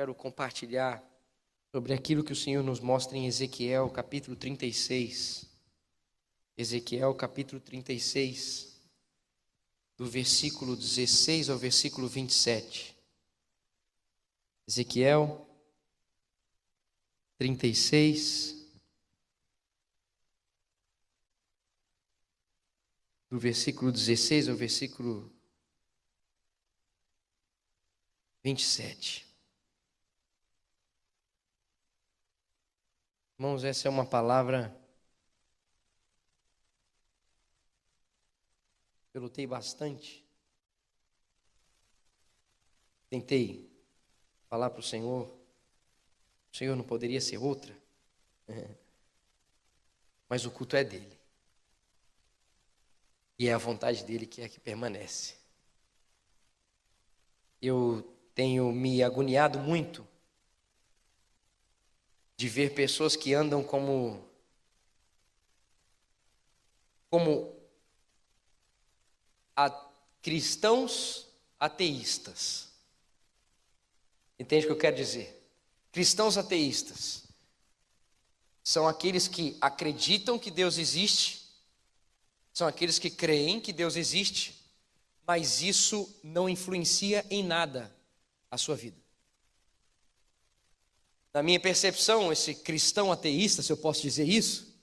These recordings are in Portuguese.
Quero compartilhar sobre aquilo que o Senhor nos mostra em Ezequiel, capítulo 36. Ezequiel, capítulo 36, do versículo 16 ao versículo 27. Ezequiel 36, do versículo 16 ao versículo 27. Irmãos, essa é uma palavra que eu lutei bastante. Tentei falar para o Senhor não poderia ser outra. Mas o culto é dele. E é a vontade dele que é que permanece. Eu tenho me agoniado muito de ver pessoas que andam como cristãos ateístas. Entende o que eu quero dizer? Cristãos ateístas são aqueles que acreditam que Deus existe, são aqueles que creem que Deus existe, mas isso não influencia em nada a sua vida. Na minha percepção, esse cristão ateísta, se eu posso dizer isso,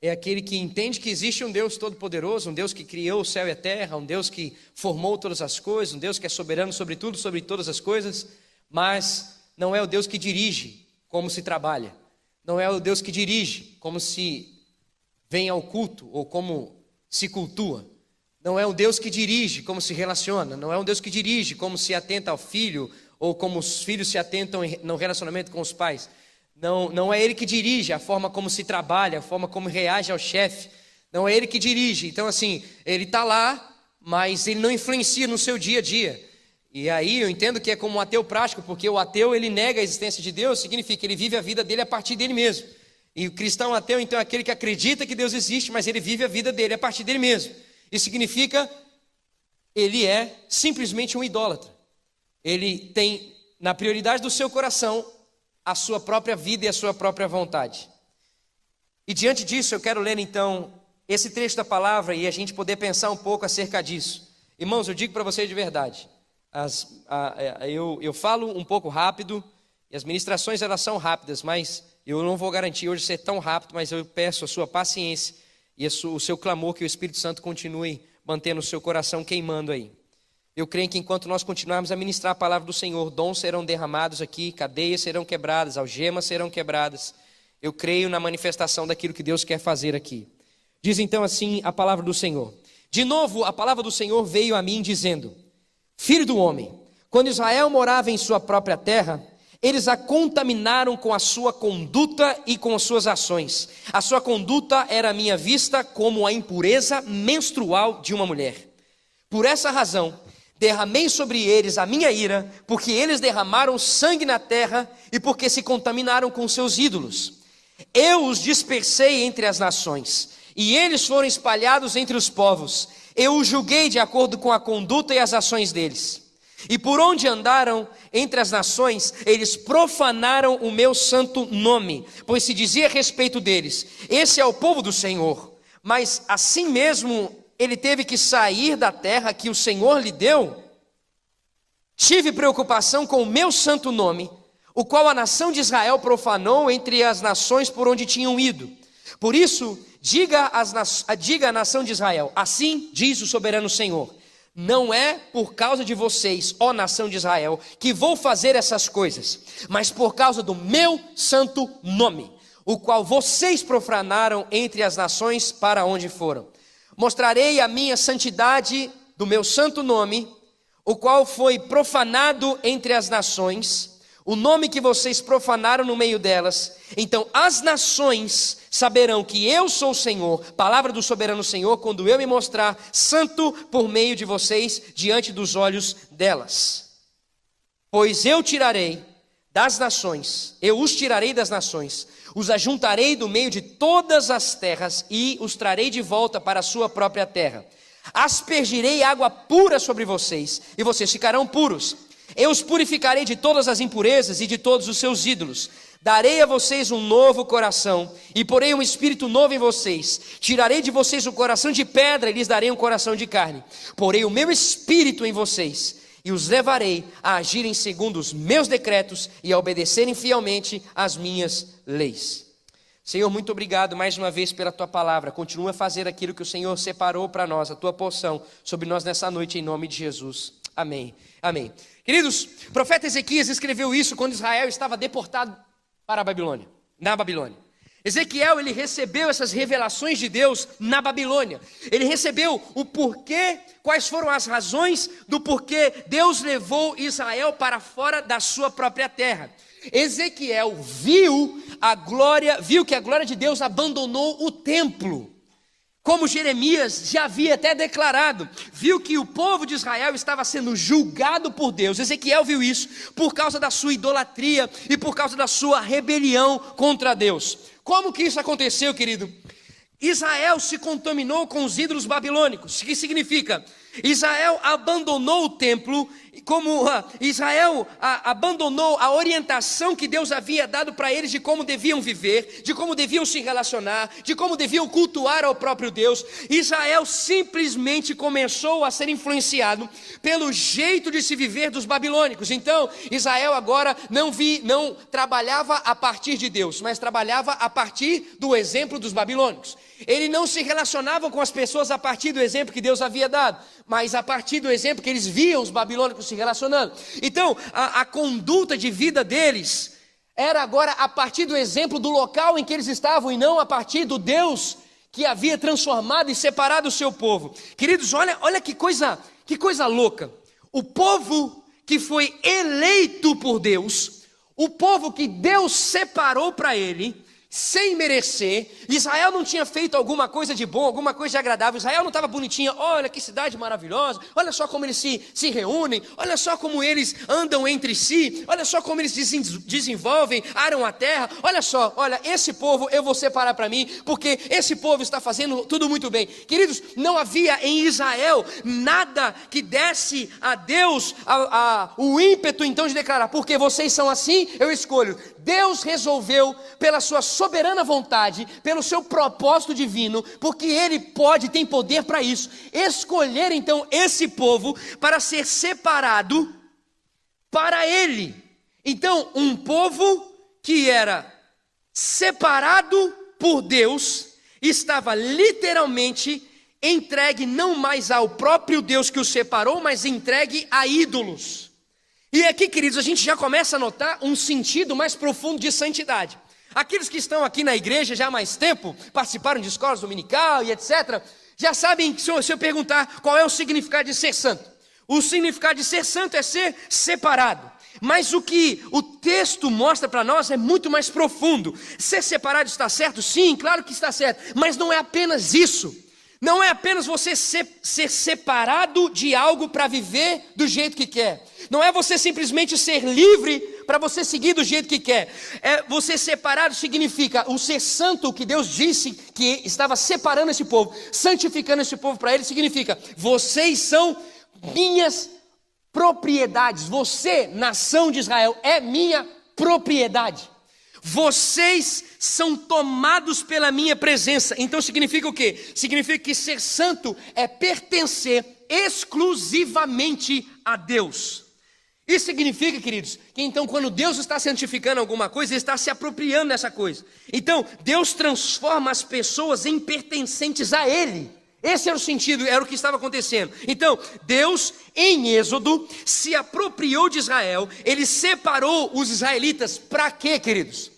é aquele que entende que existe um Deus todo-poderoso, um Deus que criou o céu e a terra, um Deus que formou todas as coisas, um Deus que é soberano sobre tudo, sobre todas as coisas, mas não é o Deus que dirige como se trabalha, não é o Deus que dirige como se vem ao culto ou como se cultua, não é o Deus que dirige como se relaciona, não é um Deus que dirige como se atenta ao filho ou como os filhos se atentam no relacionamento com os pais. Não é ele que dirige a forma como se trabalha, a forma como reage ao chefe. Não é ele que dirige. Então, assim, ele está lá, mas ele não influencia no seu dia a dia. E aí eu entendo que é como um ateu prático, porque o ateu, ele nega a existência de Deus, significa que ele vive a vida dele a partir dele mesmo. E o cristão ateu, então, é aquele que acredita que Deus existe, mas ele vive a vida dele a partir dele mesmo. Isso significa ele é simplesmente um idólatra. Ele tem na prioridade do seu coração a sua própria vida e a sua própria vontade. E diante disso eu quero ler então esse trecho da palavra e a gente poder pensar um pouco acerca disso. Irmãos, eu digo para vocês de verdade, eu falo um pouco rápido e as ministrações elas são rápidas, mas eu não vou garantir hoje ser tão rápido, mas eu peço a sua paciência e o seu clamor que o Espírito Santo continue mantendo o seu coração queimando aí. Eu creio que enquanto nós continuarmos a ministrar a palavra do Senhor, dons serão derramados aqui, cadeias serão quebradas, algemas serão quebradas. Eu creio na manifestação daquilo que Deus quer fazer aqui. Diz então assim a palavra do Senhor. De novo, a palavra do Senhor veio a mim dizendo: Filho do homem, quando Israel morava em sua própria terra, eles a contaminaram com a sua conduta e com as suas ações. A sua conduta era à minha vista como a impureza menstrual de uma mulher. Por essa razão, derramei sobre eles a minha ira, porque eles derramaram sangue na terra e porque se contaminaram com seus ídolos. Eu os dispersei entre as nações, e eles foram espalhados entre os povos. Eu os julguei de acordo com a conduta e as ações deles. E por onde andaram entre as nações, eles profanaram o meu santo nome, pois se dizia a respeito deles: esse é o povo do Senhor. Mas assim mesmo ele teve que sair da terra que o Senhor lhe deu. Tive preocupação com o meu santo nome, o qual a nação de Israel profanou entre as nações por onde tinham ido. Por isso, diga à nação de Israel: assim diz o soberano Senhor: não é por causa de vocês, ó nação de Israel, que vou fazer essas coisas, mas por causa do meu santo nome, o qual vocês profanaram entre as nações para onde foram. Mostrarei a minha santidade do meu santo nome, o qual foi profanado entre as nações, o nome que vocês profanaram no meio delas. Então as nações saberão que eu sou o Senhor, palavra do soberano Senhor, quando eu me mostrar santo por meio de vocês diante dos olhos delas. Pois eu tirarei das nações, eu os tirarei das nações, os ajuntarei do meio de todas as terras e os trarei de volta para a sua própria terra. Aspergirei água pura sobre vocês e vocês ficarão puros. Eu os purificarei de todas as impurezas e de todos os seus ídolos. Darei a vocês um novo coração e porei um espírito novo em vocês. Tirarei de vocês o coração de pedra e lhes darei um coração de carne. Porei o meu espírito em vocês e os levarei a agirem segundo os meus decretos e a obedecerem fielmente às minhas leis. Senhor, muito obrigado mais uma vez pela Tua palavra. Continua a fazer aquilo que o Senhor separou para nós, a Tua porção sobre nós nessa noite, em nome de Jesus. Amém. Amém. Queridos, o profeta Ezequias escreveu isso quando Israel estava deportado para a Babilônia, na Babilônia. Ezequiel, ele recebeu essas revelações de Deus na Babilônia. Ele recebeu o porquê, quais foram as razões do porquê Deus levou Israel para fora da sua própria terra. Ezequiel viu que a glória de Deus abandonou o templo. Como Jeremias já havia até declarado, viu que o povo de Israel estava sendo julgado por Deus. Ezequiel viu isso por causa da sua idolatria e por causa da sua rebelião contra Deus. Como que isso aconteceu, querido? Israel se contaminou com os ídolos babilônicos, que significa, Israel abandonou o templo, como Israel abandonou a orientação que Deus havia dado para eles de como deviam viver, de como deviam se relacionar, de como deviam cultuar ao próprio Deus. Israel simplesmente começou a ser influenciado pelo jeito de se viver dos babilônicos. Então, Israel agora não trabalhava a partir de Deus, mas trabalhava a partir do exemplo dos babilônicos. Ele não se relacionava com as pessoas a partir do exemplo que Deus havia dado, mas a partir do exemplo que eles viam os babilônicos se relacionando. Então, a conduta de vida deles era agora a partir do exemplo do local em que eles estavam e não a partir do Deus que havia transformado e separado o seu povo. Queridos, olha que coisa louca. O povo que foi eleito por Deus, o povo que Deus separou para ele, sem merecer. Israel não tinha feito alguma coisa de bom, alguma coisa de agradável. Israel não estava bonitinha. Olha que cidade maravilhosa, olha só como eles se reúnem, olha só como eles andam entre si, olha só como eles desenvolvem, aram a terra. Olha, esse povo eu vou separar para mim, porque esse povo está fazendo tudo muito bem. Queridos, não havia em Israel nada que desse a Deus o ímpeto então de declarar, porque vocês são assim, eu escolho. Deus resolveu pela sua soberana vontade, pelo seu propósito divino, porque Ele tem poder para isso, escolher então esse povo para ser separado para Ele. Então, um povo que era separado por Deus, estava literalmente entregue não mais ao próprio Deus que o separou, mas entregue a ídolos. E aqui, queridos, a gente já começa a notar um sentido mais profundo de santidade. Aqueles que estão aqui na igreja já há mais tempo, participaram de escolas dominical e etc., já sabem que se eu perguntar qual é o significado de ser santo. O significado de ser santo é ser separado. Mas o que o texto mostra para nós é muito mais profundo. Ser separado está certo? Sim, claro que está certo. Mas não é apenas isso. Não é apenas você ser separado de algo para viver do jeito que quer. Não é você simplesmente ser livre para você seguir do jeito que quer. Você separado significa o ser santo, que Deus disse que estava separando esse povo, santificando esse povo para Ele, significa vocês são minhas propriedades. Você, nação de Israel, é minha propriedade. Vocês são tomados pela minha presença. Então significa o quê? Significa que ser santo é pertencer exclusivamente a Deus. Isso significa, queridos, que então quando Deus está santificando alguma coisa, Ele está se apropriando dessa coisa. Então Deus transforma as pessoas em pertencentes a Ele. Esse era o sentido, era o que estava acontecendo. Então, Deus, em Êxodo, se apropriou de Israel. Ele separou os israelitas para quê, queridos?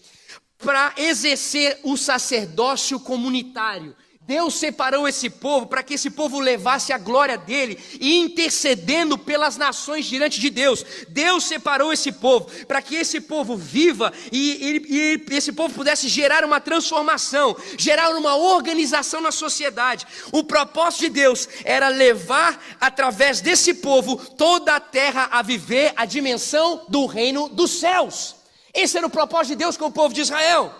Para exercer o sacerdócio comunitário. Deus separou esse povo para que esse povo levasse a glória dele e intercedendo pelas nações diante de Deus. Deus separou esse povo para que esse povo viva e esse povo pudesse gerar uma transformação, gerar uma organização na sociedade. O propósito de Deus era levar através desse povo toda a terra a viver a dimensão do reino dos céus. Esse era o propósito de Deus com o povo de Israel.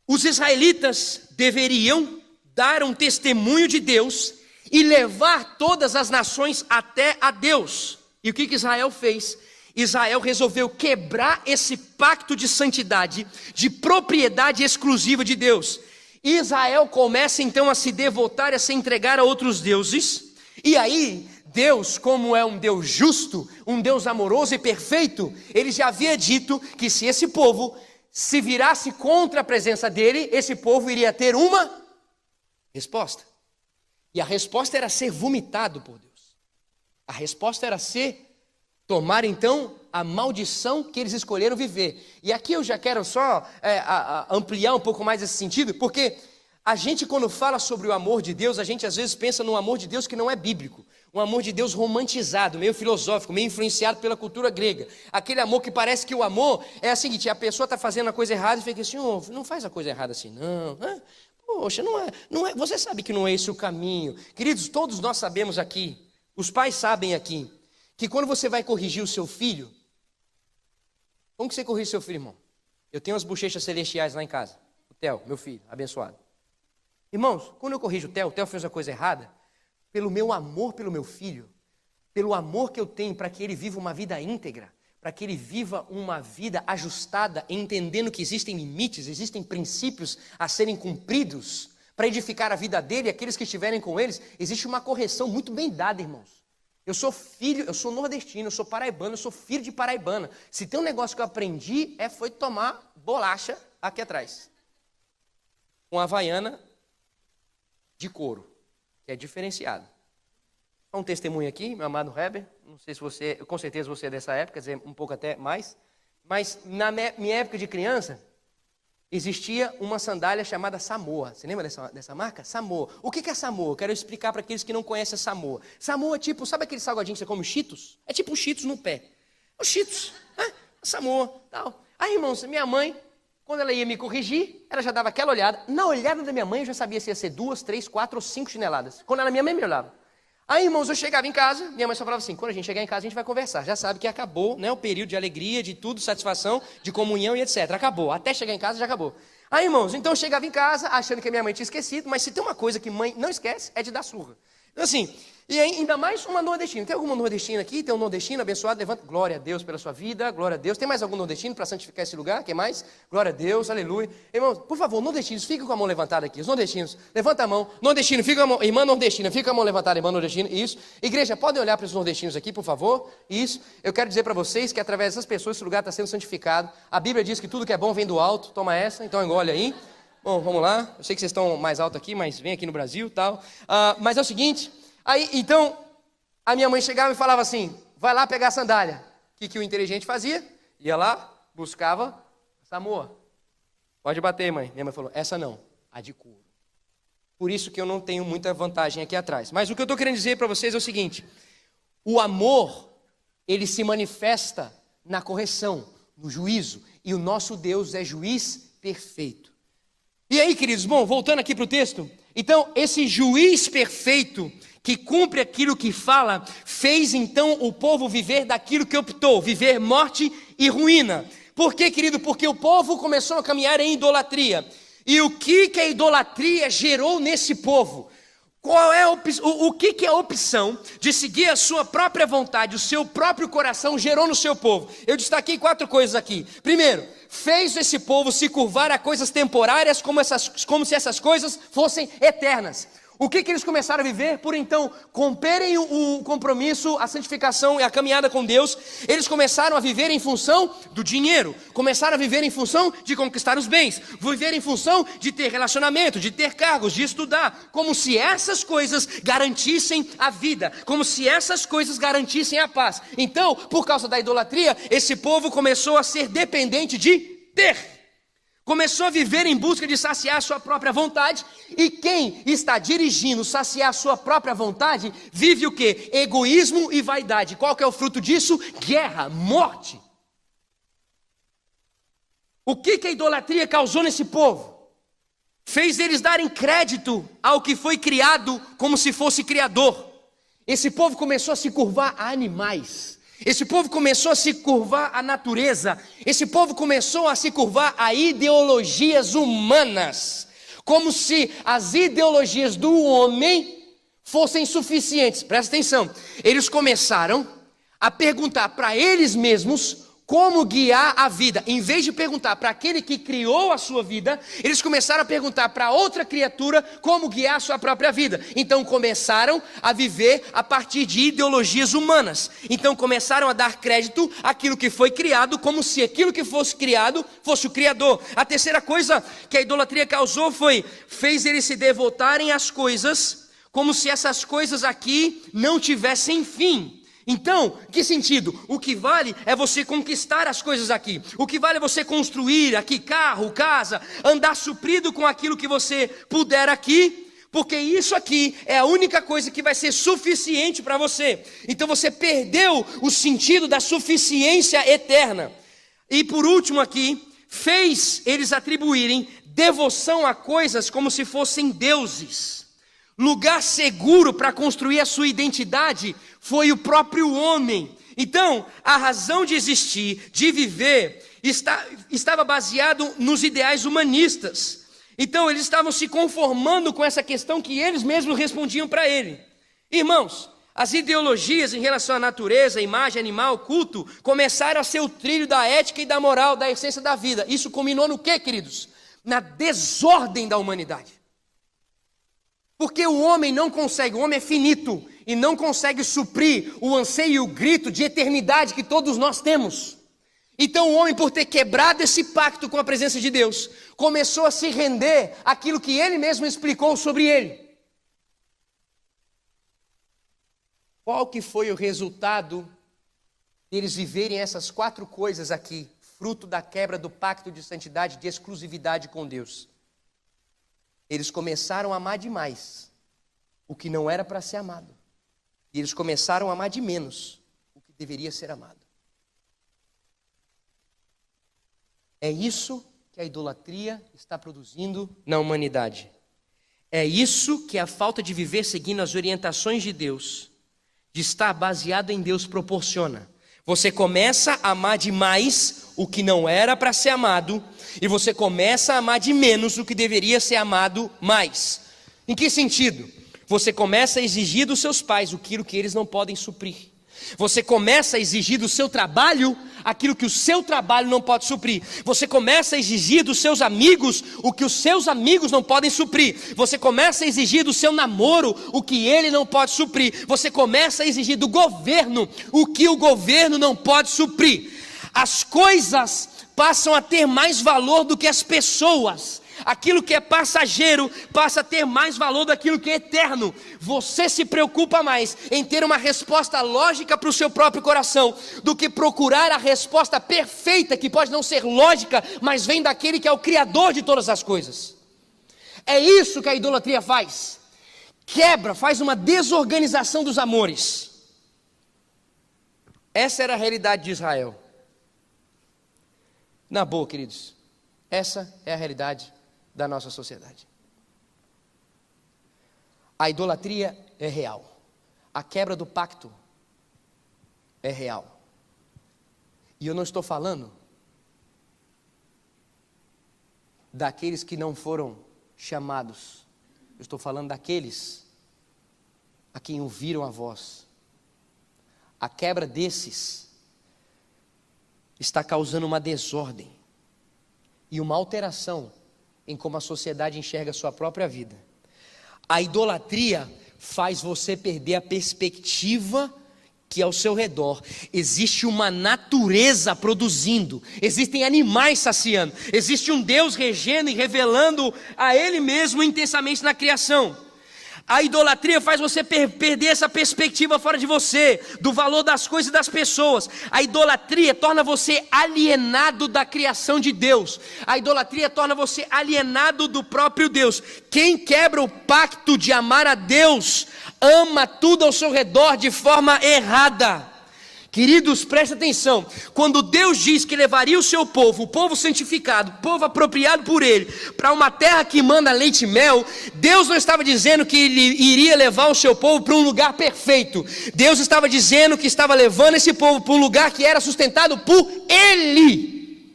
Os israelitas deveriam dar um testemunho de Deus e levar todas as nações até a Deus. E o que Israel fez? Israel resolveu quebrar esse pacto de santidade, de propriedade exclusiva de Deus. Israel começa então a se devotar, a se entregar a outros deuses. E aí, Deus, como é um Deus justo, um Deus amoroso e perfeito, ele já havia dito que se esse povo se virasse contra a presença dele, esse povo iria ter uma resposta. E a resposta era ser vomitado por Deus. A resposta era tomar então a maldição que eles escolheram viver. E aqui eu já quero só ampliar um pouco mais esse sentido, porque a gente, quando fala sobre o amor de Deus, a gente às vezes pensa num amor de Deus que não é bíblico. Um amor de Deus romantizado, meio filosófico, meio influenciado pela cultura grega. Aquele amor que parece que o amor é o seguinte: a pessoa está fazendo a coisa errada e fica assim, não faz a coisa errada assim, não. Poxa, não é. Você sabe que não é esse o caminho. Queridos, todos nós sabemos aqui, os pais sabem aqui, que quando você vai corrigir o seu filho, como que você corrige o seu filho, irmão? Eu tenho as bochechas celestiais lá em casa. O Theo, meu filho, abençoado. Irmãos, quando eu corrijo o Theo fez uma coisa errada, pelo meu amor pelo meu filho, pelo amor que eu tenho para que ele viva uma vida íntegra, para que ele viva uma vida ajustada, entendendo que existem limites, existem princípios a serem cumpridos, para edificar a vida dele e aqueles que estiverem com eles, existe uma correção muito bem dada, irmãos. Eu sou filho, eu sou nordestino, eu sou paraibano, eu sou filho de paraibana. Se tem um negócio que eu aprendi, foi tomar bolacha aqui atrás. Com havaiana de couro, que é diferenciado. Um testemunho aqui, meu amado Heber, não sei se você, com certeza você é dessa época, quer dizer, um pouco até mais, mas na minha época de criança, existia uma sandália chamada Samoa. Você lembra dessa marca? Samoa. O que é Samoa? Eu quero explicar para aqueles que não conhecem a Samoa. Samoa é tipo, sabe aquele salgadinho que você come, Cheetos? É tipo o Cheetos no pé. O Cheetos, Samoa, tal. Aí, irmãos, minha mãe, quando ela ia me corrigir, ela já dava aquela olhada. Na olhada da minha mãe, eu já sabia se ia ser 2, 3, 4 ou 5 chineladas. Quando minha mãe me olhava. Aí, irmãos, eu chegava em casa, minha mãe só falava assim: quando a gente chegar em casa, a gente vai conversar. Já sabe que acabou, né, o período de alegria, de tudo, satisfação, de comunhão e etc. Acabou. Até chegar em casa, já acabou. Aí, irmãos, então eu chegava em casa, achando que a minha mãe tinha esquecido, mas se tem uma coisa que mãe não esquece, é de dar surra. Então, assim, e ainda mais uma nordestina. Tem alguma nordestina aqui? Tem um nordestino abençoado? Levanta. Glória a Deus pela sua vida, glória a Deus. Tem mais algum nordestino para santificar esse lugar? Quem mais? Glória a Deus, aleluia. Irmãos, por favor, nordestinos, fiquem com a mão levantada aqui. Os nordestinos, levanta a mão. Nordestino, fica com a mão. Irmã nordestina, fica com a mão levantada, irmã nordestina. Isso. Igreja, podem olhar para os nordestinos aqui, por favor. Isso. Eu quero dizer para vocês que através dessas pessoas esse lugar está sendo santificado. A Bíblia diz que tudo que é bom vem do alto. Toma essa, então engole aí. Bom, vamos lá. Eu sei que vocês estão mais alto aqui, mas vem aqui no Brasil e tal. Mas é o seguinte, aí, então, a minha mãe chegava e falava assim: vai lá pegar a sandália. O que o inteligente fazia? Ia lá, buscava Samoa. Pode bater, mãe. Minha mãe falou: essa não, a de couro. Por isso que eu não tenho muita vantagem aqui atrás. Mas o que eu estou querendo dizer para vocês é o seguinte: o amor, ele se manifesta na correção, no juízo. E o nosso Deus é juiz perfeito. E aí, queridos, bom, voltando aqui para o texto, então, esse juiz perfeito, que cumpre aquilo que fala, fez então o povo viver daquilo que optou, viver morte e ruína. Por quê, querido? Porque o povo começou a caminhar em idolatria. E o que a idolatria gerou nesse povo? O que a opção de seguir a sua própria vontade, o seu próprio coração gerou no seu povo? Eu destaquei 4 coisas aqui. Primeiro, fez esse povo se curvar a coisas temporárias como se essas coisas fossem eternas. O que eles começaram a viver? Por então cumprirem o compromisso, a santificação e a caminhada com Deus, eles começaram a viver em função do dinheiro, começaram a viver em função de conquistar os bens, viver em função de ter relacionamento, de ter cargos, de estudar, como se essas coisas garantissem a vida, como se essas coisas garantissem a paz. Então, por causa da idolatria, esse povo começou a ser dependente de ter. Começou a viver em busca de saciar a sua própria vontade. E quem está dirigindo saciar a sua própria vontade, vive o quê? Egoísmo e vaidade. Qual que é o fruto disso? Guerra, morte. O que a idolatria causou nesse povo? Fez eles darem crédito ao que foi criado como se fosse criador. Esse povo começou a se curvar a animais. Esse povo começou a se curvar à natureza. Esse povo começou a se curvar a ideologias humanas. Como se as ideologias do homem fossem suficientes. Presta atenção. Eles começaram a perguntar para eles mesmos como guiar a vida. Em vez de perguntar para aquele que criou a sua vida, eles começaram a perguntar para outra criatura como guiar a sua própria vida. Então começaram a viver a partir de ideologias humanas. Então começaram a dar crédito àquilo que foi criado, como se aquilo que fosse criado fosse o Criador. A terceira coisa que a idolatria causou fez eles se devotarem às coisas, como se essas coisas aqui não tivessem fim. Então, que sentido? O que vale é você conquistar as coisas aqui. O que vale é você construir aqui carro, casa, andar suprido com aquilo que você puder aqui, porque isso aqui é a única coisa que vai ser suficiente para você. Então você perdeu o sentido da suficiência eterna. E por último aqui, fez eles atribuírem devoção a coisas como se fossem deuses. Lugar seguro para construir a sua identidade foi o próprio homem. Então, a razão de existir, de viver, estava baseado nos ideais humanistas. Então, eles estavam se conformando com essa questão que eles mesmos respondiam para ele. Irmãos, as ideologias em relação à natureza, imagem animal, culto, começaram a ser o trilho da ética e da moral, da essência da vida. Isso culminou no quê, queridos? Na desordem da humanidade. Porque o homem não consegue, o homem é finito e não consegue suprir o anseio e o grito de eternidade que todos nós temos. Então o homem, por ter quebrado esse pacto com a presença de Deus, começou a se render àquilo que ele mesmo explicou sobre ele. Qual que foi o resultado deles viverem essas 4 coisas aqui, fruto da quebra do pacto de santidade, de exclusividade com Deus? Eles começaram a amar demais o que não era para ser amado. E eles começaram a amar de menos o que deveria ser amado. É isso que a idolatria está produzindo na humanidade. É isso que a falta de viver seguindo as orientações de Deus, de estar baseado em Deus, proporciona. Você começa a amar demais o que não era para ser amado, e você começa a amar de menos o que deveria ser amado mais. Em que sentido? Você começa a exigir dos seus pais aquilo que eles não podem suprir. Você começa a exigir do seu trabalho aquilo que o seu trabalho não pode suprir. Você começa a exigir dos seus amigos o que os seus amigos não podem suprir. Você começa a exigir do seu namoro o que ele não pode suprir. Você começa a exigir do governo o que o governo não pode suprir. As coisas passam a ter mais valor do que as pessoas. Aquilo que é passageiro passa a ter mais valor daquilo que é eterno. Você se preocupa mais em ter uma resposta lógica para o seu próprio coração do que procurar a resposta perfeita, que pode não ser lógica, mas vem daquele que é o Criador de todas as coisas. É isso que a idolatria faz. Quebra, faz uma desorganização dos amores. Essa era a realidade de Israel. Na boa, queridos, essa é a realidade da nossa sociedade. A idolatria é real. A quebra do pacto é real. E eu não estou falando daqueles que não foram chamados. Eu estou falando daqueles a quem ouviram a voz. A quebra desses está causando uma desordem e uma alteração em como a sociedade enxerga a sua própria vida. A idolatria faz você perder a perspectiva que ao seu redor existe uma natureza produzindo, existem animais saciando, existe um Deus regendo e revelando a Ele mesmo intensamente na criação. A idolatria faz você perder essa perspectiva fora de você, do valor das coisas e das pessoas. A idolatria torna você alienado da criação de Deus. A idolatria torna você alienado do próprio Deus. Quem quebra o pacto de amar a Deus, ama tudo ao seu redor de forma errada. Queridos, presta atenção, quando Deus diz que levaria o seu povo, o povo santificado, o povo apropriado por Ele, para uma terra que manda leite e mel, Deus não estava dizendo que Ele iria levar o seu povo para um lugar perfeito. Deus estava dizendo que estava levando esse povo para um lugar que era sustentado por Ele.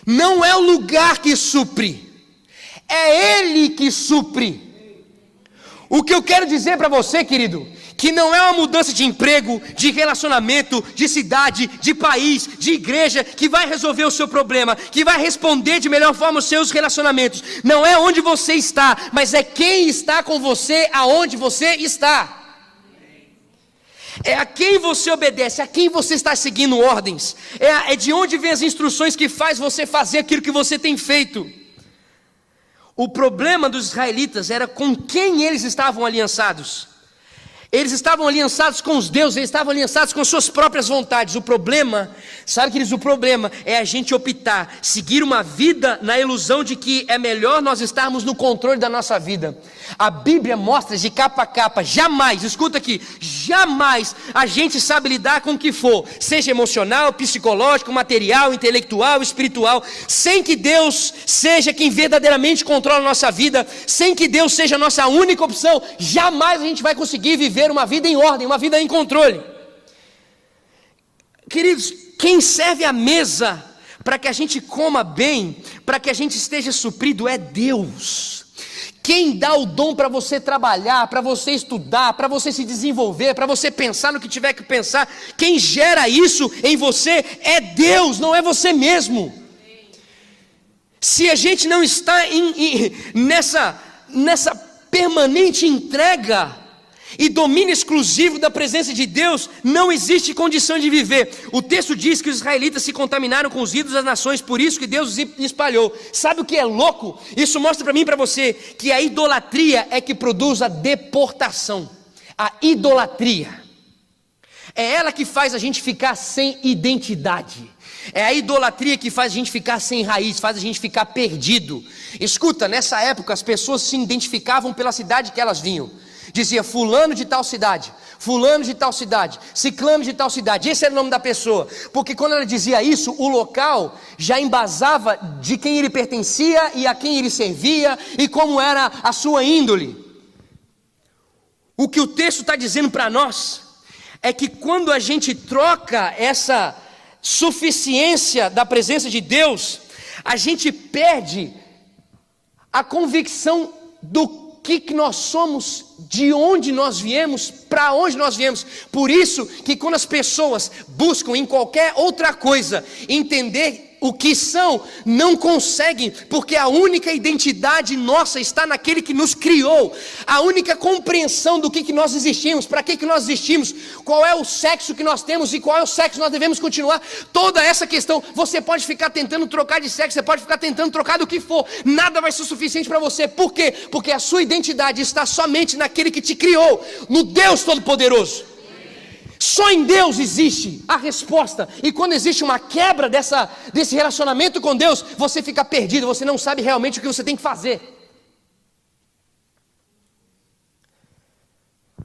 Não é o lugar que supre, é Ele que supre. O que eu quero dizer para você, querido, que não é uma mudança de emprego, de relacionamento, de cidade, de país, de igreja, que vai resolver o seu problema, que vai responder de melhor forma os seus relacionamentos. Não é onde você está, mas é quem está com você aonde você está. É a quem você obedece, a quem você está seguindo ordens, é de onde vem as instruções que faz você fazer aquilo que você tem feito. O problema dos israelitas era com quem eles estavam aliançados. Eles estavam aliançados com os deuses, eles estavam aliançados com suas próprias vontades. O problema, sabe, queridos, o problema é a gente optar, seguir uma vida na ilusão de que é melhor nós estarmos no controle da nossa vida. A Bíblia mostra de capa a capa, jamais, escuta aqui, jamais a gente sabe lidar com o que for, seja emocional, psicológico, material, intelectual, espiritual, sem que Deus seja quem verdadeiramente controla a nossa vida, sem que Deus seja a nossa única opção, jamais a gente vai conseguir viver uma vida em ordem, uma vida em controle. Queridos, quem serve a mesa para que a gente coma bem, para que a gente esteja suprido é Deus. Quem dá o dom para você trabalhar, para você estudar, para você se desenvolver, para você pensar no que tiver que pensar, quem gera isso em você é Deus, não é você mesmo. Se a gente não está nessa permanente entrega e domínio exclusivo da presença de Deus, não existe condição de viver. O texto diz que os israelitas se contaminaram com os ídolos das nações, por isso que Deus os espalhou. Sabe o que é louco? Isso mostra para mim e para você que a idolatria é que produz a deportação. A idolatria é ela que faz a gente ficar sem identidade. É a idolatria que faz a gente ficar sem raiz, faz a gente ficar perdido. Escuta, nessa época as pessoas se identificavam pela cidade que elas vinham. Dizia fulano de tal cidade, fulano de tal cidade, ciclano de tal cidade. Esse era o nome da pessoa, porque quando ela dizia isso, o local já embasava de quem ele pertencia e a quem ele servia e como era a sua índole. O que o texto está dizendo para nós é que quando a gente troca essa suficiência da presença de Deus, a gente perde a convicção do que nós somos, de onde nós viemos, para onde nós viemos. Por isso que quando as pessoas buscam em qualquer outra coisa entender o que são, não conseguem, porque a única identidade nossa está naquele que nos criou. A única compreensão do que nós existimos, para que nós existimos, qual é o sexo que nós temos e qual é o sexo que nós devemos continuar. Toda essa questão, você pode ficar tentando trocar de sexo, você pode ficar tentando trocar do que for, nada vai ser suficiente para você. Por quê? Porque a sua identidade está somente naquele que te criou, no Deus Todo-Poderoso. Só em Deus existe a resposta. E quando existe uma quebra desse relacionamento com Deus, você fica perdido, você não sabe realmente o que você tem que fazer.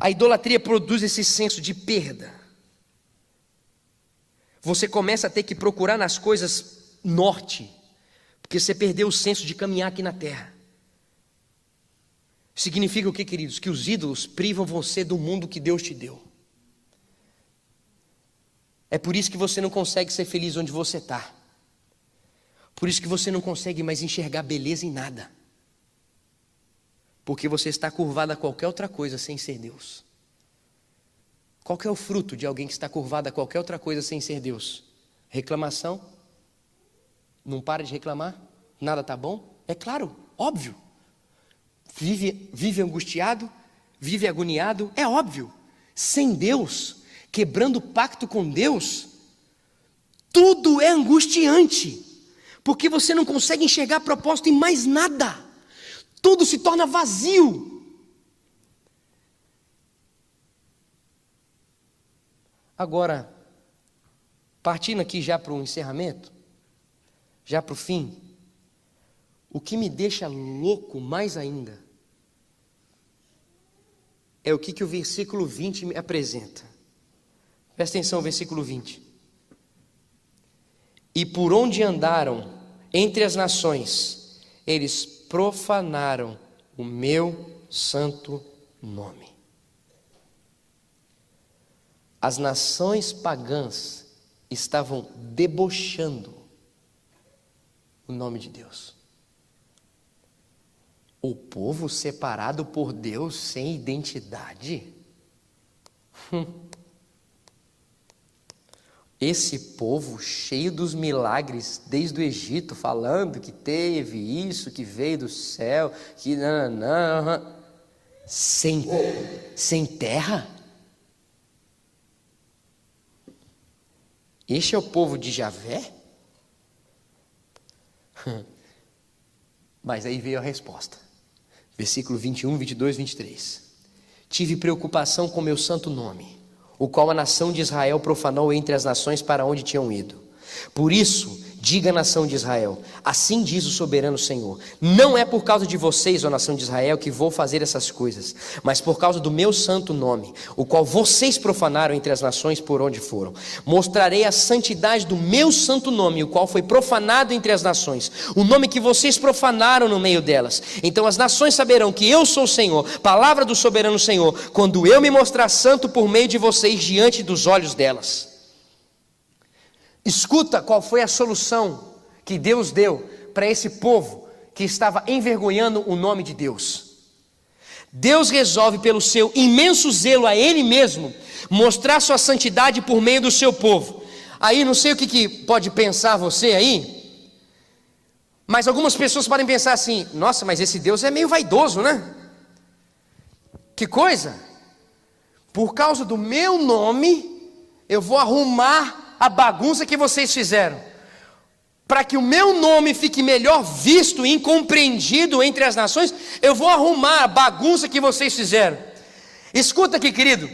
A idolatria produz esse senso de perda. Você começa a ter que procurar nas coisas norte, porque você perdeu o senso de caminhar aqui na terra. Significa o que, queridos? Que os ídolos privam você do mundo que Deus te deu. É por isso que você não consegue ser feliz onde você está. Por isso que você não consegue mais enxergar beleza em nada. Porque você está curvado a qualquer outra coisa sem ser Deus. Qual que é o fruto de alguém que está curvado a qualquer outra coisa sem ser Deus? Reclamação? Não para de reclamar? Nada está bom? É claro, óbvio. Vive angustiado, vive agoniado, é óbvio. Sem Deus, quebrando o pacto com Deus, tudo é angustiante, porque você não consegue enxergar propósito em mais nada, tudo se torna vazio. Agora, partindo aqui já para o encerramento, já para o fim, o que me deixa louco mais ainda, é o que o versículo 20 me apresenta. Presta atenção, versículo 20. E por onde andaram entre as nações, eles profanaram o meu santo nome. As nações pagãs estavam debochando o nome de Deus. O povo separado por Deus sem identidade. Esse povo cheio dos milagres desde o Egito, falando que teve isso, que veio do céu, que nananã, sem terra? Este é o povo de Javé? Mas aí veio a resposta. Versículo 21, 22, 23. Tive preocupação com meu santo nome, o qual a nação de Israel profanou entre as nações para onde tinham ido. Por isso, diga à nação de Israel: assim diz o soberano Senhor, não é por causa de vocês, ó nação de Israel, que vou fazer essas coisas, mas por causa do meu santo nome, o qual vocês profanaram entre as nações por onde foram. Mostrarei a santidade do meu santo nome, o qual foi profanado entre as nações, o nome que vocês profanaram no meio delas. Então as nações saberão que eu sou o Senhor, palavra do soberano Senhor, quando eu me mostrar santo por meio de vocês diante dos olhos delas. Escuta qual foi a solução que Deus deu para esse povo que estava envergonhando o nome de Deus. Deus resolve, pelo seu imenso zelo a Ele mesmo, mostrar sua santidade por meio do seu povo. Aí não sei o que pode pensar você aí, mas algumas pessoas podem pensar assim: nossa, mas esse Deus é meio vaidoso, né? Que coisa! Por causa do meu nome, eu vou arrumar a bagunça que vocês fizeram, para que o meu nome fique melhor visto e incompreendido entre as nações. Eu vou arrumar a bagunça que vocês fizeram. Escuta aqui, querido,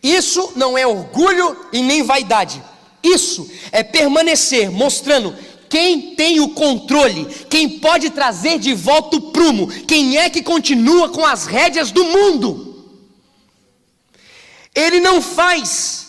isso não é orgulho e nem vaidade, isso é permanecer mostrando quem tem o controle, quem pode trazer de volta o prumo, quem é que continua com as rédeas do mundo. Ele não faz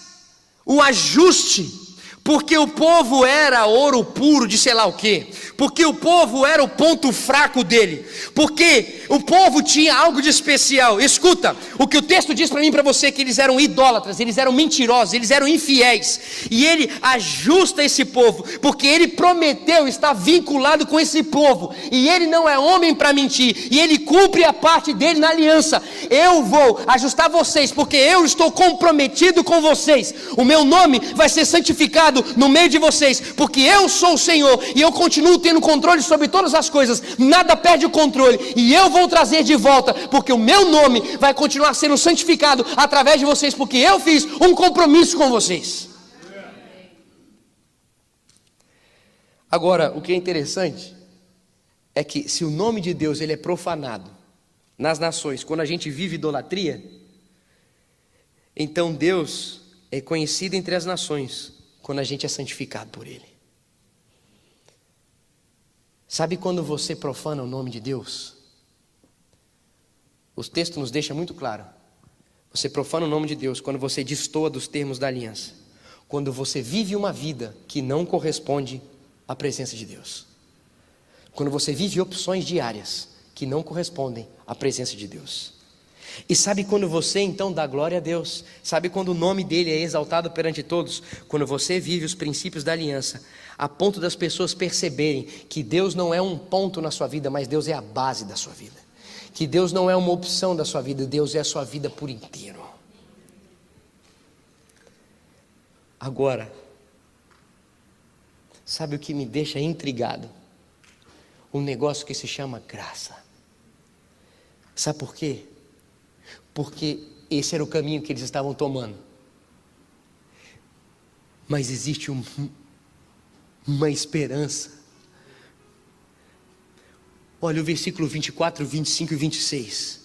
o ajuste porque o povo era ouro puro de sei lá o quê, porque o povo era o ponto fraco dele, porque o povo tinha algo de especial. Escuta, o que o texto diz para mim e para você, que eles eram idólatras, eles eram mentirosos, eles eram infiéis, e ele ajusta esse povo, porque ele prometeu estar vinculado com esse povo, e ele não é homem para mentir, e ele cumpre a parte dele na aliança. Eu vou ajustar vocês, porque eu estou comprometido com vocês, o meu nome vai ser santificado no meio de vocês, porque eu sou o Senhor, e eu continuo tendo controle sobre todas as coisas, nada perde o controle, e eu vou trazer de volta, porque o meu nome vai continuar sendo santificado através de vocês, porque eu fiz um compromisso com vocês. Agora, o que é interessante é que se o nome de Deus ele é profanado nas nações, quando a gente vive idolatria, então Deus é conhecido entre as nações quando a gente é santificado por Ele. Sabe quando você profana o nome de Deus? O texto nos deixa muito claro. Você profana o nome de Deus quando você destoa dos termos da aliança, quando você vive uma vida que não corresponde à presença de Deus, quando você vive opções diárias que não correspondem à presença de Deus. E sabe quando você então dá glória a Deus? Sabe quando o nome dele é exaltado perante todos? Quando você vive os princípios da aliança, a ponto das pessoas perceberem que Deus não é um ponto na sua vida, mas Deus é a base da sua vida. Que Deus não é uma opção da sua vida, Deus é a sua vida por inteiro. Agora, sabe o que me deixa intrigado? Um negócio que se chama graça. Sabe por quê? Porque esse era o caminho que eles estavam tomando. Mas existe uma esperança. Olha o versículo 24, 25 e 26.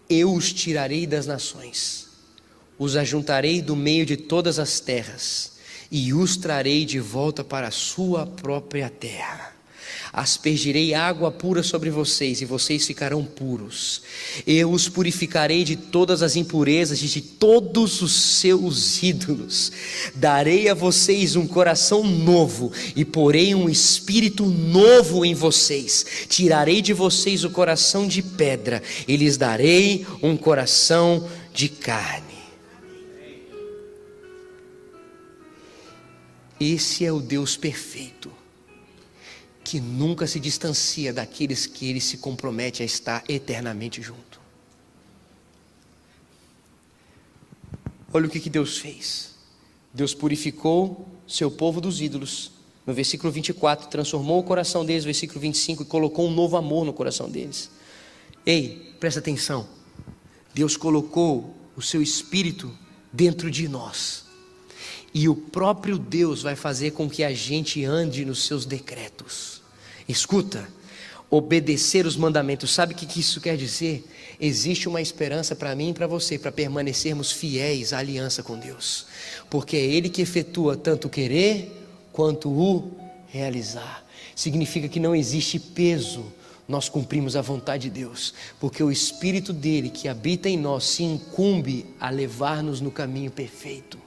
Eu os tirarei das nações, os ajuntarei do meio de todas as terras, e os trarei de volta para a sua própria terra. Aspergirei água pura sobre vocês, e vocês ficarão puros. Eu os purificarei de todas as impurezas e de todos os seus ídolos. Darei a vocês um coração novo, e porei um espírito novo em vocês. Tirarei de vocês o coração de pedra, e lhes darei um coração de carne. Esse é o Deus perfeito, que nunca se distancia daqueles que Ele se compromete a estar eternamente junto. Olha o que Deus fez. Deus purificou seu povo dos ídolos. No versículo 24, transformou o coração deles, no versículo 25, e colocou um novo amor no coração deles. Ei, presta atenção. Deus colocou o seu Espírito dentro de nós. E o próprio Deus vai fazer com que a gente ande nos seus decretos. Escuta, obedecer os mandamentos. Sabe o que isso quer dizer? Existe uma esperança para mim e para você, para permanecermos fiéis à aliança com Deus. Porque é Ele que efetua tanto o querer quanto o realizar. Significa que não existe peso nós cumprimos a vontade de Deus, porque o Espírito dele que habita em nós se incumbe a levar-nos no caminho perfeito.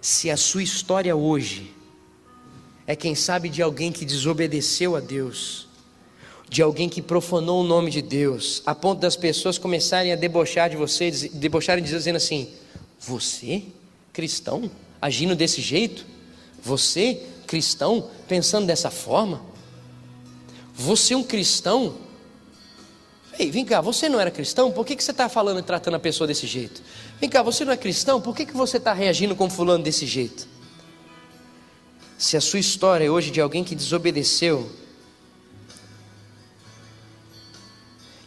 Se a sua história hoje é quem sabe de alguém que desobedeceu a Deus, de alguém que profanou o nome de Deus, a ponto das pessoas começarem a debochar de você, debocharem dizendo assim: você, cristão, agindo desse jeito? Você, cristão, pensando dessa forma? Você um cristão? Ei, vem cá, você não era cristão? Por que você está falando e tratando a pessoa desse jeito? Vem cá, você não é cristão? Por que você está reagindo com fulano desse jeito? Se a sua história é hoje de alguém que desobedeceu,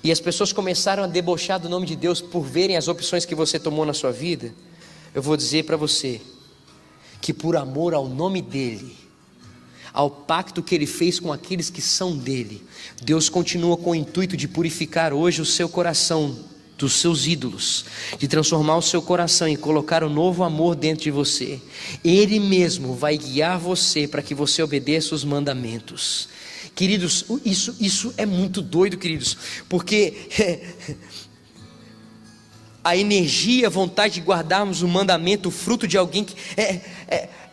e as pessoas começaram a debochar do nome de Deus por verem as opções que você tomou na sua vida, eu vou dizer para você, que por amor ao nome dele, ao pacto que ele fez com aqueles que são dele, Deus continua com o intuito de purificar hoje o seu coração dos seus ídolos, de transformar o seu coração e colocar um novo amor dentro de você. Ele mesmo vai guiar você para que você obedeça os mandamentos. Queridos, isso é muito doido, queridos, porque a energia, a vontade de guardarmos o mandamento, fruto de alguém que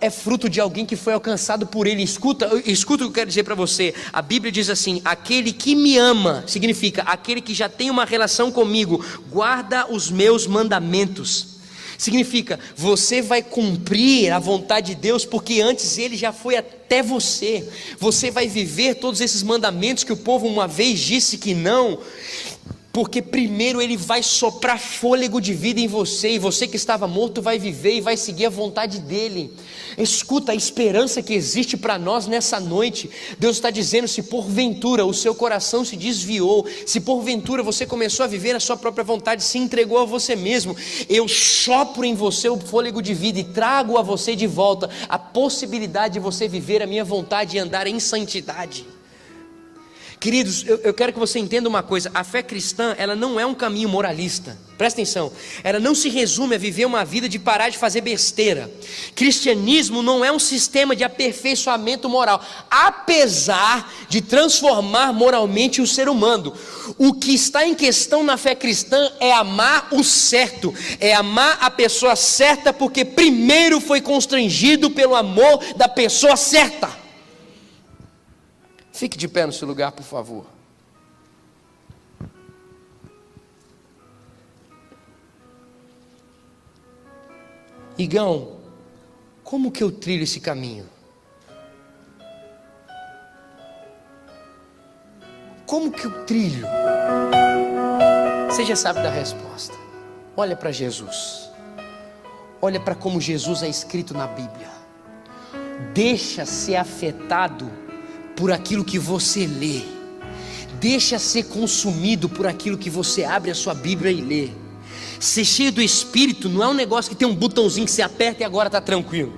é fruto de alguém que foi alcançado por ele. Escuta o que eu quero dizer para você. A Bíblia diz assim: aquele que me ama, significa aquele que já tem uma relação comigo, guarda os meus mandamentos. Significa, você vai cumprir a vontade de Deus, porque antes ele já foi até você. Você vai viver todos esses mandamentos que o povo uma vez disse que não, porque primeiro ele vai soprar fôlego de vida em você, e você que estava morto vai viver e vai seguir a vontade dele. Escuta a esperança que existe para nós nessa noite. Deus está dizendo: se porventura o seu coração se desviou, se porventura você começou a viver a sua própria vontade, se entregou a você mesmo, eu sopro em você o fôlego de vida e trago a você de volta a possibilidade de você viver a minha vontade e andar em santidade. Queridos, eu quero que você entenda uma coisa: a fé cristã, ela não é um caminho moralista. Presta atenção, ela não se resume a viver uma vida de parar de fazer besteira. Cristianismo não é um sistema de aperfeiçoamento moral, apesar de transformar moralmente o ser humano. O que está em questão na fé cristã é amar o certo, é amar a pessoa certa, porque primeiro foi constrangido pelo amor da pessoa certa. Fique de pé no seu lugar, por favor. Igão, como que eu trilho esse caminho? Como que eu trilho? Você já sabe da resposta. Olha para Jesus. Olha para como Jesus é escrito na Bíblia. Deixa ser afetado por aquilo que você lê. Deixa ser consumido por aquilo que você abre a sua Bíblia e lê. Ser cheio do Espírito não é um negócio que tem um botãozinho que você aperta e agora está tranquilo.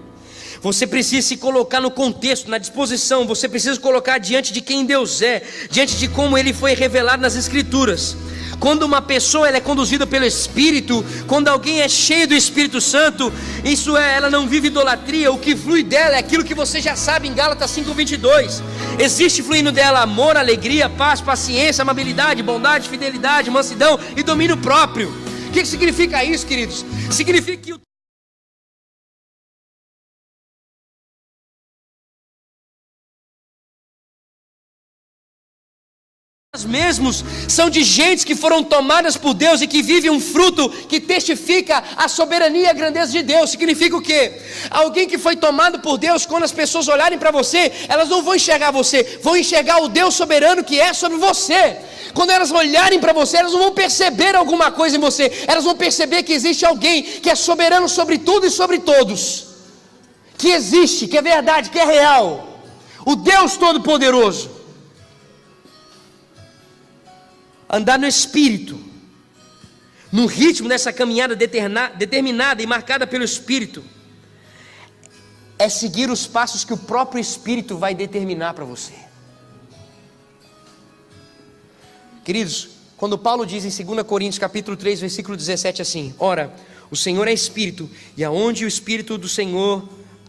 Você precisa se colocar no contexto, na disposição. Você precisa colocar diante de quem Deus é, diante de como Ele foi revelado nas Escrituras. Quando uma pessoa ela é conduzida pelo Espírito, quando alguém é cheio do Espírito Santo, isso é, ela não vive idolatria. O que flui dela é aquilo que você já sabe em Gálatas 5:22. Existe fluindo dela amor, alegria, paz, paciência, amabilidade, bondade, fidelidade, mansidão e domínio próprio. O que significa isso, queridos? Significa que os mesmos são de gentes que foram tomadas por Deus e que vivem um fruto que testifica a soberania e a grandeza de Deus. Significa o quê? Alguém que foi tomado por Deus, quando as pessoas olharem para você, elas não vão enxergar você, vão enxergar o Deus soberano que é sobre você. Quando elas olharem para você, elas não vão perceber alguma coisa em você, elas vão perceber que existe alguém que é soberano sobre tudo e sobre todos, que existe, que é verdade, que é real, o Deus Todo-Poderoso. Andar no Espírito, no ritmo dessa caminhada determinada e marcada pelo Espírito, é seguir os passos que o próprio Espírito vai determinar para você. Queridos, quando Paulo diz em 2 Coríntios capítulo 3, versículo 17 assim: ora, o Senhor é Espírito, e aonde o Espírito do Senhor,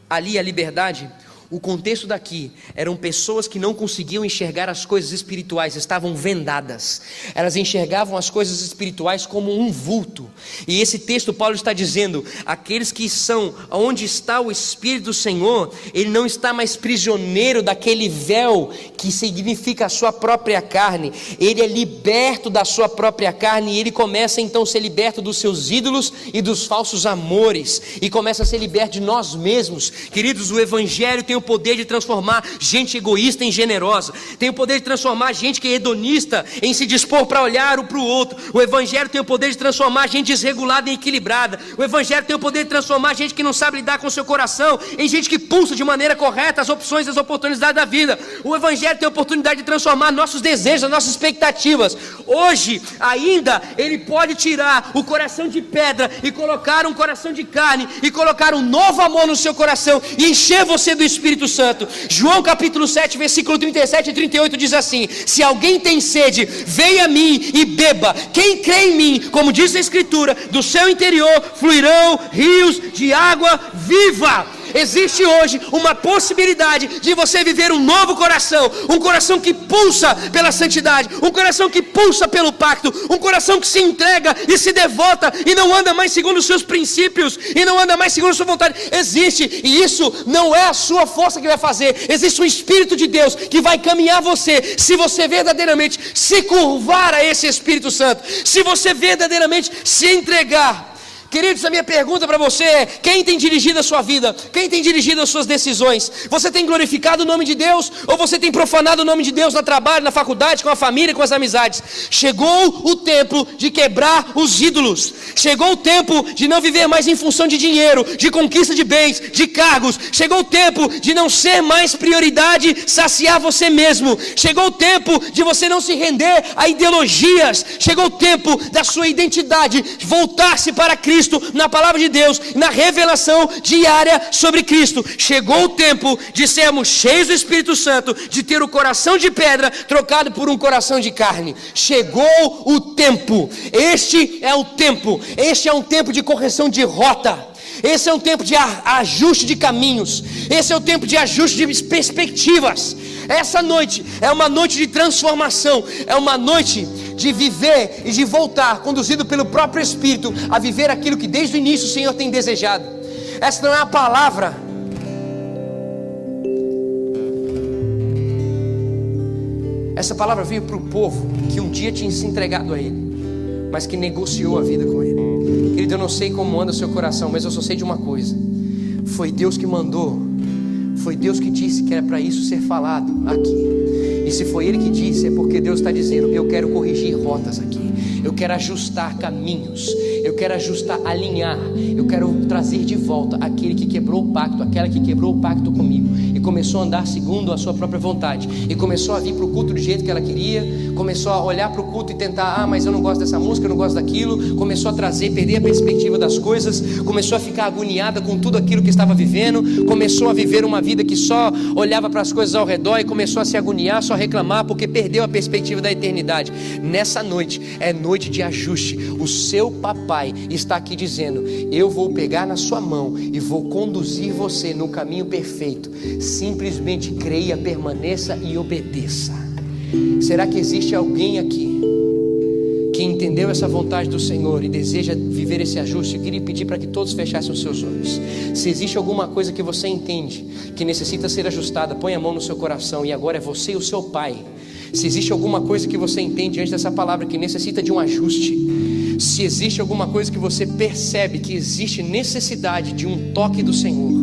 ali a liberdade. O contexto daqui eram pessoas que não conseguiam enxergar as coisas espirituais, estavam vendadas. Elas enxergavam as coisas espirituais como um vulto. E esse texto Paulo está dizendo: aqueles que são onde está o Espírito do Senhor, ele não está mais prisioneiro daquele véu que significa a sua própria carne. Ele é liberto da sua própria carne, e ele começa então a ser liberto dos seus ídolos e dos falsos amores, e começa a ser liberto de nós mesmos. Queridos, o Evangelho tem o poder de transformar gente egoísta em generosa, tem o poder de transformar gente que é hedonista em se dispor para olhar um para o outro. O Evangelho tem o poder de transformar gente desregulada em equilibrada. O Evangelho tem o poder de transformar gente que não sabe lidar com o seu coração em gente que pulsa de maneira correta as opções e as oportunidades da vida. O Evangelho tem a oportunidade de transformar nossos desejos, as nossas expectativas. Hoje ainda ele pode tirar o coração de pedra e colocar um coração de carne, e colocar um novo amor no seu coração e encher você do Espírito Santo. João capítulo 7, versículo 37 e 38 diz assim: se alguém tem sede, venha a mim e beba. Quem crê em mim, como diz a Escritura, do seu interior fluirão rios de água viva. Existe hoje uma possibilidade de você viver um novo coração, um coração que pulsa pela santidade, um coração que pulsa pelo pacto, um coração que se entrega e se devota e não anda mais segundo os seus princípios e não anda mais segundo a sua vontade. Existe, e isso não é a sua força que vai fazer, existe um Espírito de Deus que vai caminhar você, se você verdadeiramente se curvar a esse Espírito Santo, se você verdadeiramente se entregar. Queridos, a minha pergunta para você é: quem tem dirigido a sua vida? Quem tem dirigido as suas decisões? Você tem glorificado o nome de Deus? Ou você tem profanado o nome de Deus no trabalho, na faculdade, com a família, com as amizades? Chegou o tempo de quebrar os ídolos. Chegou o tempo de não viver mais em função de dinheiro, de conquista de bens, de cargos. Chegou o tempo de não ser mais prioridade saciar você mesmo. Chegou o tempo de você não se render a ideologias. Chegou o tempo da sua identidade voltar-se para Cristo, na palavra de Deus, na revelação diária sobre Cristo. Chegou o tempo de sermos cheios do Espírito Santo, de ter o coração de pedra trocado por um coração de carne. Chegou o tempo. Este é o tempo. Este é um tempo de correção de rota. Esse é um tempo de ajuste de caminhos. Esse é o tempo de ajuste de perspectivas. Essa noite é uma noite de transformação. É uma noite de viver e de voltar, conduzido pelo próprio Espírito, a viver aquilo que desde o início o Senhor tem desejado. Essa não é a palavra. Essa palavra veio para o povo que um dia tinha se entregado a Ele, mas que negociou a vida com Ele. Querido, eu não sei como anda o seu coração, mas eu só sei de uma coisa: foi Deus que mandou, foi Deus que disse que era para isso ser falado aqui. E se foi Ele que disse, é porque Deus está dizendo: eu quero corrigir rotas aqui, eu quero ajustar caminhos, eu quero ajustar, alinhar, eu quero trazer de volta aquele que quebrou o pacto, aquela que quebrou o pacto comigo e começou a andar segundo a sua própria vontade, e começou a vir para o culto do jeito que ela queria, começou a olhar para o culto e tentar: mas eu não gosto dessa música, eu não gosto daquilo. Começou a perder a perspectiva das coisas, começou a ficar agoniada com tudo aquilo que estava vivendo, começou a viver uma vida que só olhava para as coisas ao redor e começou a se agoniar, só reclamar porque perdeu a perspectiva da eternidade. Nessa noite é noite de ajuste. O seu papai está aqui dizendo: eu vou pegar na sua mão e vou conduzir você no caminho perfeito. Simplesmente creia, permaneça e obedeça. Será que existe alguém aqui que entendeu essa vontade do Senhor e deseja viver esse ajuste? Eu queria pedir para que todos fechassem os seus olhos. Se existe alguma coisa que você entende que necessita ser ajustada, põe a mão no seu coração, e agora é você e o seu pai. Se existe alguma coisa que você entende diante dessa palavra que necessita de um ajuste, se existe alguma coisa que você percebe que existe necessidade de um toque do Senhor,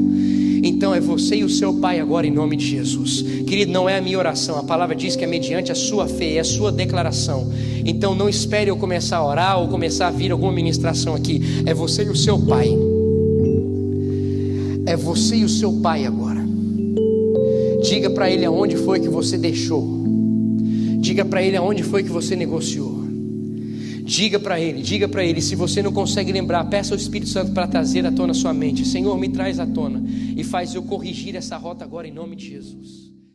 Então é você e o seu pai agora em nome de Jesus. Querido, não é a minha oração, a palavra diz que é mediante a sua fé, é a sua declaração. Então não espere eu começar a orar ou começar a vir alguma ministração aqui. É você e o seu pai. É você e o seu pai agora. Diga para ele aonde foi que você deixou. Diga para ele aonde foi que você negociou. Diga para ele, se você não consegue lembrar, peça ao Espírito Santo para trazer à tona a sua mente. Senhor, me traz à tona e faz eu corrigir essa rota agora em nome de Jesus.